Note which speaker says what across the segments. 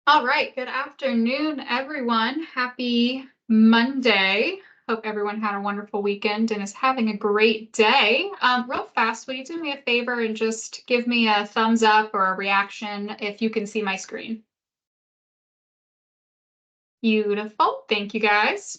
Speaker 1: All right, good afternoon, everyone. Happy Monday. Hope everyone had a wonderful weekend and is having a great day. Real fast, will you do me a favor and just give me a thumbs up or a reaction if you can see my screen? Beautiful. Thank you, guys.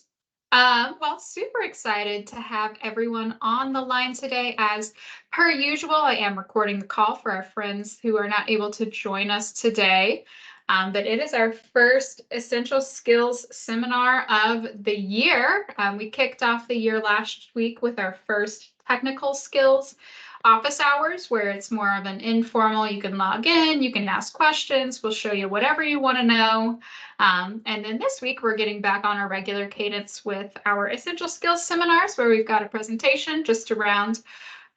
Speaker 1: Well, super excited to have everyone on the line today. As per usual, I am recording the call for our friends who are not able to join us today. But it is our first Essential Skills seminar of the year. We kicked off the year last week with our first Technical Skills office hours, where it's more of an informal, you can log in, you can ask questions, we'll show you whatever you want to know. And then this week, we're getting back on our regular cadence with our Essential Skills seminars, where we've got a presentation just around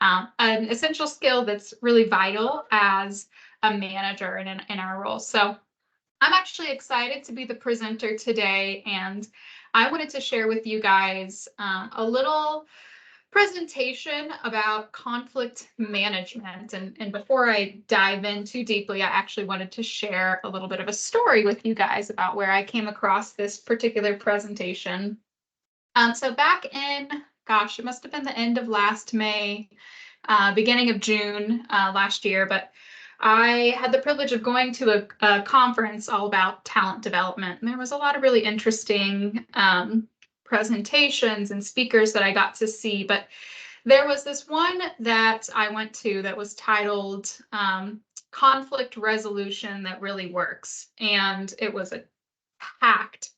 Speaker 1: an essential skill that's really vital as a manager in our role. So I'm actually excited to be the presenter today, and I wanted to share with you guys a little presentation about conflict management. And before I dive in too deeply, I actually wanted to share a little bit of a story with you guys about where I came across this particular presentation. So back in, gosh, it must have been the end of last May, beginning of June last year, but I had the privilege of going to a conference all about talent development. And there was a lot of really interesting presentations and speakers that I got to see, but there was this one that I went to that was titled Conflict Resolution That Really Works. And it was a packed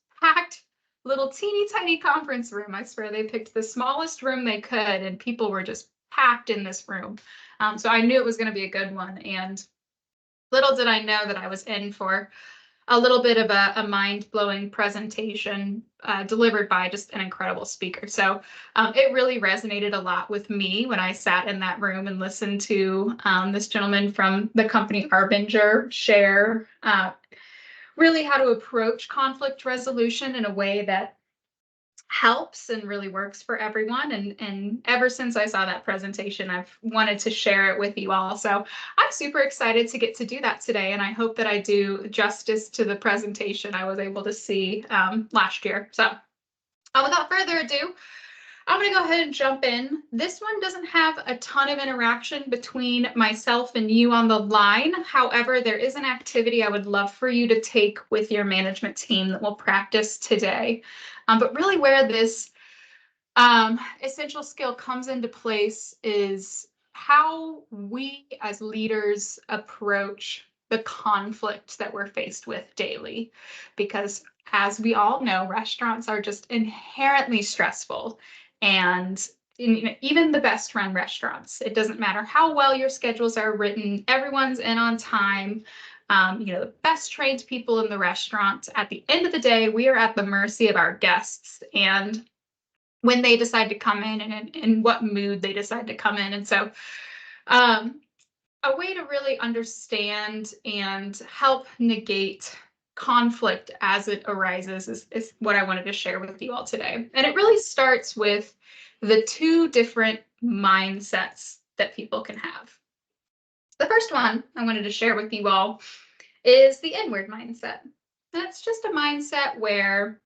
Speaker 1: little teeny tiny conference room. I swear they picked the smallest room they could, and people were just packed in this room. So I knew it was going to be a good one. And little did I know that I was in for a little bit of a mind-blowing presentation delivered by just an incredible speaker. So it really resonated a lot with me when I sat in that room and listened to this gentleman from the company Arbinger share really how to approach conflict resolution in a way that helps and really works for everyone. And ever since I saw that presentation, I've wanted to share it with you all. So I'm super excited to get to do that today. And I hope that I do justice to the presentation I was able to see last year. So without further ado, I'm going to go ahead and jump in. This one doesn't have a ton of interaction between myself and you on the line. However, there is an activity I would love for you to take with your management team that we'll practice today. But really where this essential skill comes into place is how we as leaders approach the conflict that we're faced with daily. Because as we all know, restaurants are just inherently stressful. And even the best run restaurants, it doesn't matter how well your schedules are written, everyone's in on time. The best trained people in the restaurant, at the end of the day, we are at the mercy of our guests and when they decide to come in and in what mood they decide to come in. And so a way to really understand and help negate conflict as it arises is what I wanted to share with you all today. And it really starts with the two different mindsets that people can have. The first one I wanted to share with you all is the inward mindset. That's just a mindset where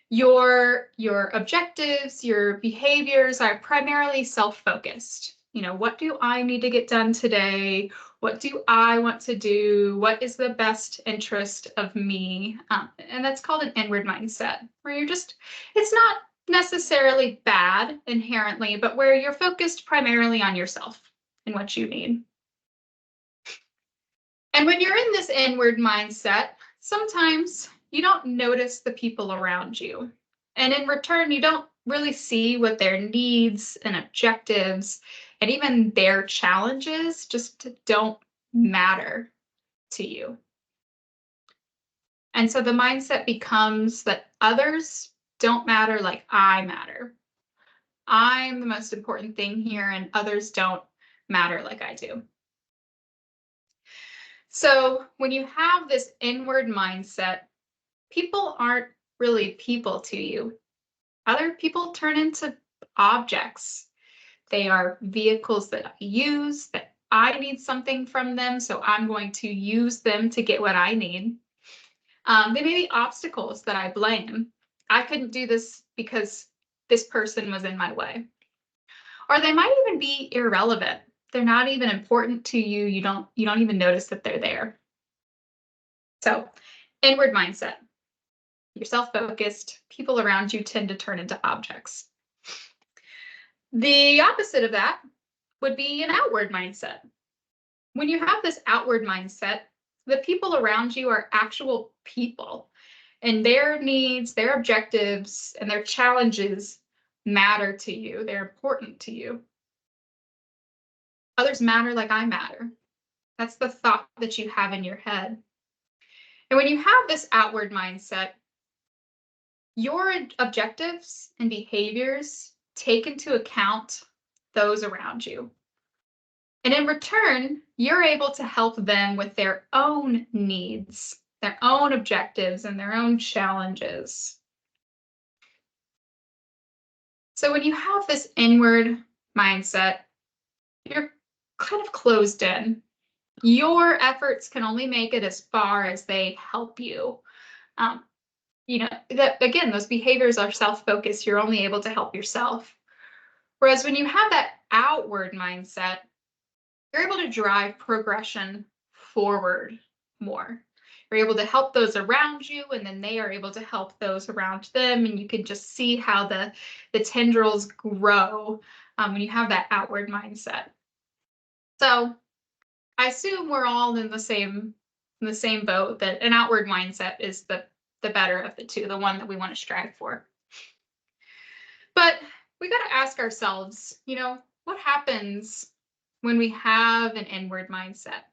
Speaker 1: your objectives, your behaviors are primarily self-focused. What do I need to get done today? What do I want to do? What is the best interest of me? And that's called an inward mindset, where it's not necessarily bad inherently, but where you're focused primarily on yourself and what you need. And when you're in this inward mindset, sometimes you don't notice the people around you. And in return, you don't really see what their needs and objectives and even their challenges just don't matter to you. And so the mindset becomes that others don't matter like I matter. I'm the most important thing here, and others don't matter like I do. So when you have this inward mindset, people aren't really people to you. Other people turn into objects. They are vehicles that I use, that I need something from them, so I'm going to use them to get what I need. They may be obstacles that I blame. I couldn't do this because this person was in my way. Or they might even be irrelevant. They're not even important to you. You don't even notice that they're there. So, inward mindset. You're self-focused. People around you tend to turn into objects. The opposite of that would be an outward mindset. When you have this outward mindset, the people around you are actual people, and their needs, their objectives, and their challenges matter to you. They're important to you. Others matter like I matter. That's the thought that you have in your head. And when you have this outward mindset, your objectives and behaviors take into account those around you. And in return, you're able to help them with their own needs, their own objectives, and their own challenges. So when you have this inward mindset, you're kind of closed in. Your efforts can only make it as far as they help you. That again, those behaviors are self-focused. You're only able to help yourself. Whereas when you have that outward mindset, you're able to drive progression forward more. You're able to help those around you, and then they are able to help those around them. And you can just see how the tendrils grow when you have that outward mindset. So I assume we're all in the same boat, that an outward mindset is the better of the two, the one that we want to strive for. But we got to ask ourselves, what happens when we have an inward mindset?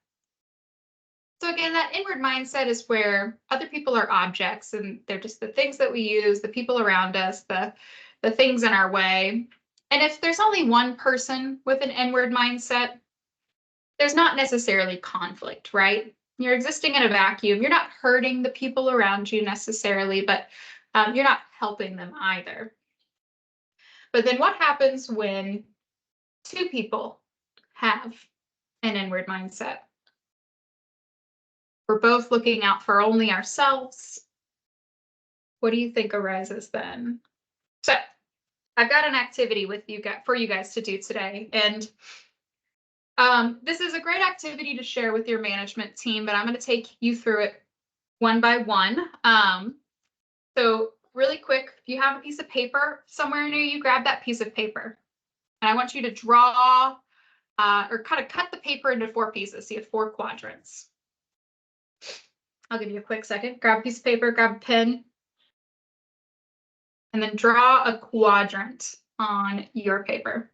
Speaker 1: So again, that inward mindset is where other people are objects, and they're just the things that we use, the people around us, the things in our way. And if there's only one person with an inward mindset, there's not necessarily conflict, right? You're existing in a vacuum. You're not hurting the people around you necessarily, but you're not helping them either. But then what happens when two people have an inward mindset? We're both looking out for only ourselves. What do you think arises then? So I've got an activity for you guys to do today. And this is a great activity to share with your management team, but I'm going to take you through it one by one. So really quick, if you have a piece of paper somewhere near you, grab that piece of paper. And I want you to draw or kind of cut the paper into 4 pieces. So you have 4 quadrants. I'll give you a quick second. Grab a piece of paper, grab a pen, and then draw a quadrant on your paper.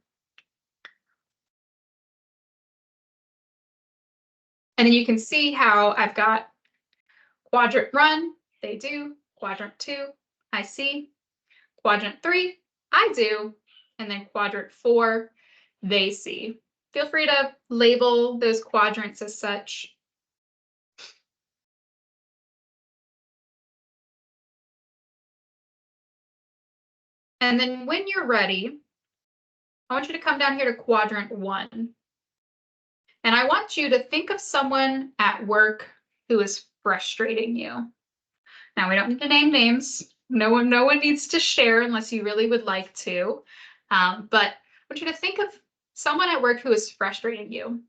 Speaker 1: And then you can see how I've got quadrant 1, they do, quadrant 2, I see, quadrant 3, I do, and then quadrant 4, they see. Feel free to label those quadrants as such. And then when you're ready, I want you to come down here to quadrant 1. And I want you to think of someone at work who is frustrating you. Now, we don't need to name names. No one needs to share unless you really would like to. But I want you to think of someone at work who is frustrating you.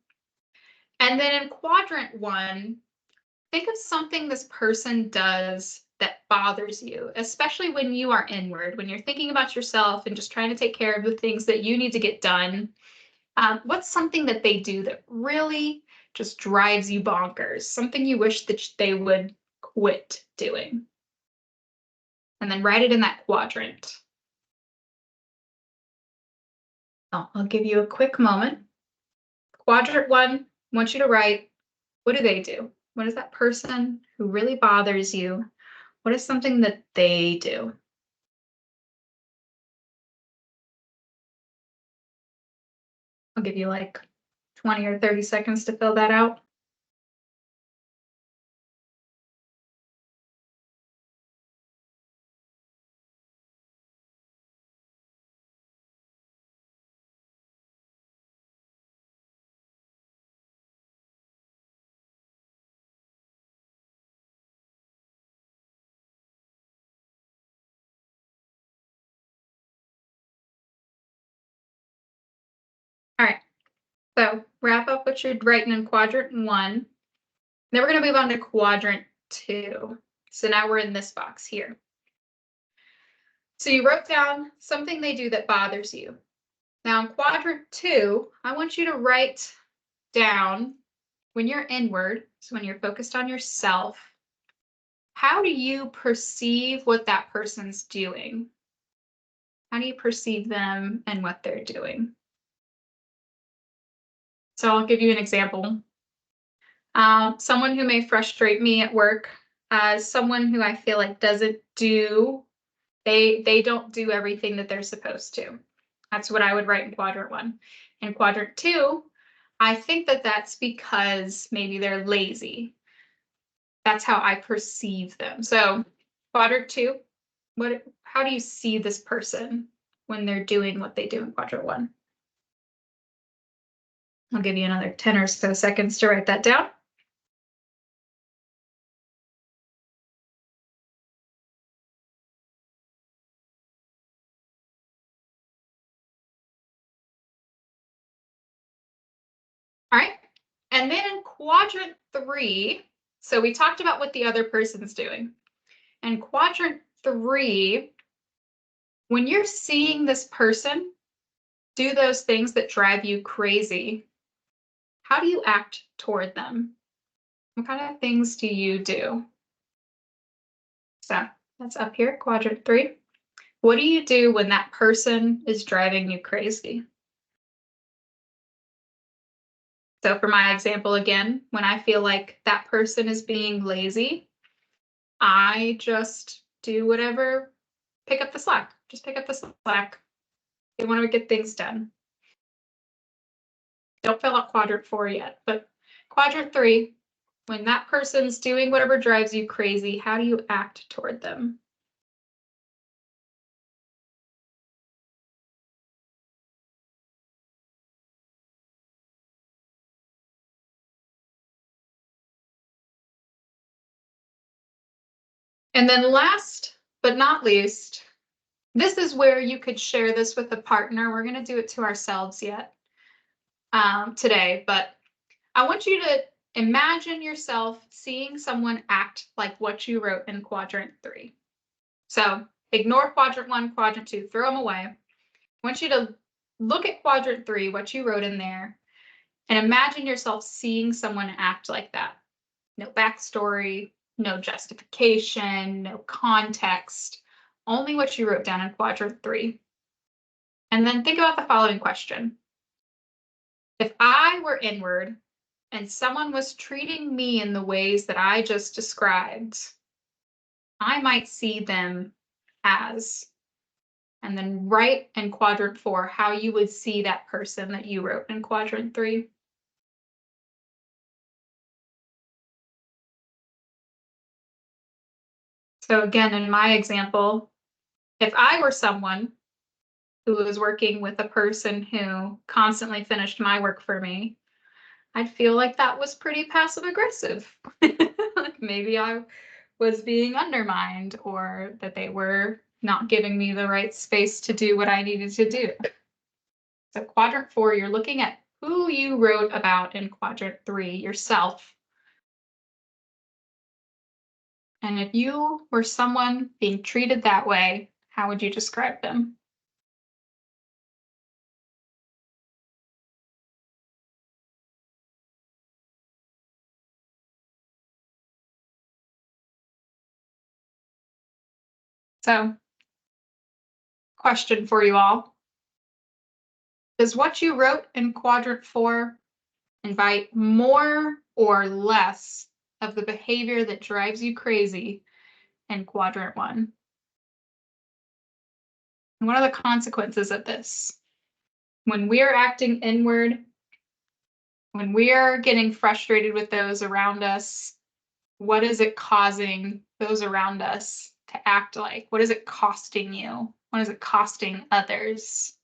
Speaker 1: And then in quadrant 1, think of something this person does that bothers you, especially when you are inward, when you're thinking about yourself and just trying to take care of the things that you need to get done. What's something that they do that really just drives you bonkers? Something you wish that they would quit doing? And then write it in that quadrant. I'll give you a quick moment. Quadrant 1, I want you to write, what do they do? What is that person who really bothers you? What is something that they do? I'll give you like 20 or 30 seconds to fill that out. So wrap up what you're writing in quadrant 1. Then we're going to move on to quadrant 2. So now we're in this box here. So you wrote down something they do that bothers you. Now in quadrant 2, I want you to write down when you're inward, so when you're focused on yourself, how do you perceive what that person's doing? How do you perceive them and what they're doing? So I'll give you an example. Someone who may frustrate me at work, someone who I feel like doesn't do, they don't do everything that they're supposed to. That's what I would write in quadrant 1. In quadrant 2, I think that that's because maybe they're lazy. That's how I perceive them. So quadrant 2, how do you see this person when they're doing what they do in quadrant 1? I'll give you another 10 or so seconds to write that down. All right. And then in quadrant 3, so we talked about what the other person's doing. And quadrant 3, when you're seeing this person do those things that drive you crazy, how do you act toward them? What kind of things do you do? So that's up here, quadrant 3. What do you do when that person is driving you crazy? So for my example again, when I feel like that person is being lazy, I just do whatever, pick up the slack. Just pick up the slack. They want to get things done. Don't fill out quadrant 4 yet, but quadrant 3, when that person's doing whatever drives you crazy, how do you act toward them? And then last but not least, this is where you could share this with a partner. We're going to do it to ourselves yet today, but I want you to imagine yourself seeing someone act like what you wrote in quadrant 3. So ignore quadrant 1, quadrant 2, throw them away. I want you to look at quadrant 3, what you wrote in there, and imagine yourself seeing someone act like that. No backstory, no justification, no context, only what you wrote down in quadrant 3. And then think about the following question. If I were inward and someone was treating me in the ways that I just described, I might see them as, and then write in quadrant 4 how you would see that person that you wrote in quadrant 3. So again, in my example, if I were someone who was working with a person who constantly finished my work for me, I'd feel like that was pretty passive aggressive. Like maybe I was being undermined or that they were not giving me the right space to do what I needed to do. So quadrant 4, you're looking at who you wrote about in quadrant 3, yourself. And if you were someone being treated that way, how would you describe them? So, question for you all. Does what you wrote in quadrant 4 invite more or less of the behavior that drives you crazy in quadrant 1? And what are the consequences of this? When we're acting inward, when we are getting frustrated with those around us, what is it causing those around us to act like? What is it costing you? What is it costing others?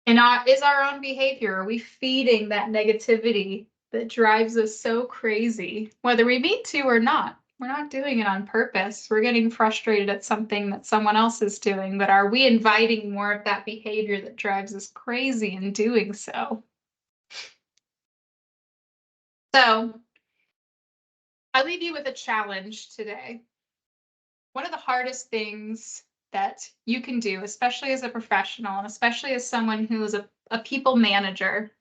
Speaker 1: And is our own behavior, are we feeding that negativity that drives us so crazy, whether we mean to or not? We're not doing it on purpose. We're getting frustrated at something that someone else is doing, but are we inviting more of that behavior that drives us crazy in doing so? So I leave you with a challenge today. One of the hardest things that you can do, especially as a professional and especially as someone who is a people manager,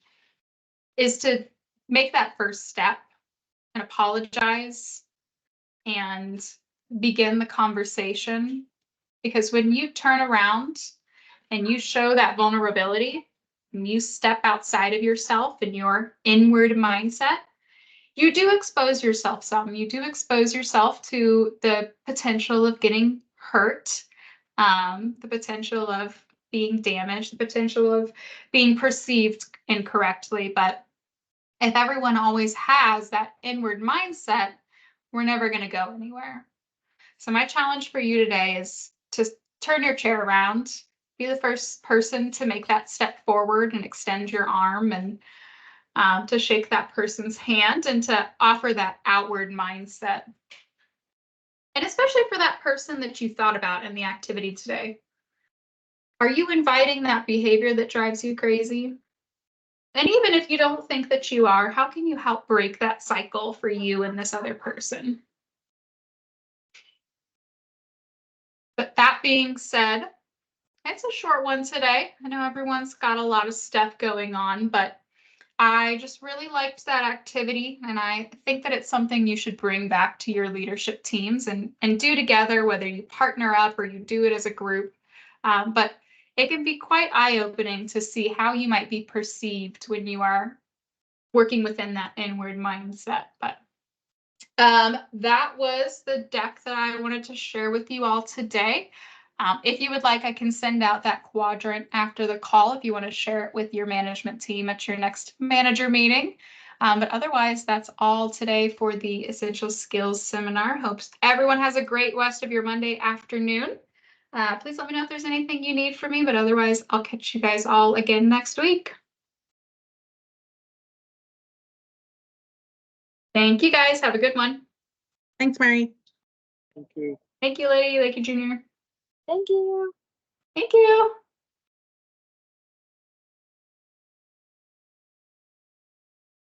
Speaker 1: is to make that first step and apologize and begin the conversation. Because when you turn around and you show that vulnerability and you step outside of yourself and your inward mindset, you do expose yourself some. You do expose yourself to the potential of getting hurt, the potential of being damaged, the potential of being perceived incorrectly. But if everyone always has that inward mindset, we're never going to go anywhere. So my challenge for you today is to turn your chair around, be the first person to make that step forward and extend your arm and to shake that person's hand and to offer that outward mindset. And especially for that person that you thought about in the activity today. Are you inviting that behavior that drives you crazy? And even if you don't think that you are, how can you help break that cycle for you and this other person? But that being said, it's a short one today. I know everyone's got a lot of stuff going on, but I just really liked that activity, and I think that it's something you should bring back to your leadership teams and do together, whether you partner up or you do it as a group. But it can be quite eye-opening to see how you might be perceived when you are working within that inward mindset. But that was the deck that I wanted to share with you all today. If you would like, I can send out that quadrant after the call if you want to share it with your management team at your next manager meeting. But otherwise, that's all today for the Essential Skills Seminar. Hope everyone has a great rest of your Monday afternoon. Please let me know if there's anything you need from me, but otherwise, I'll catch you guys all again next week. Thank you, guys. Have a good one.
Speaker 2: Thanks, Mary. Thank you.
Speaker 1: Thank you, Lady. Thank you, Junior.
Speaker 2: Thank you.
Speaker 1: Thank you.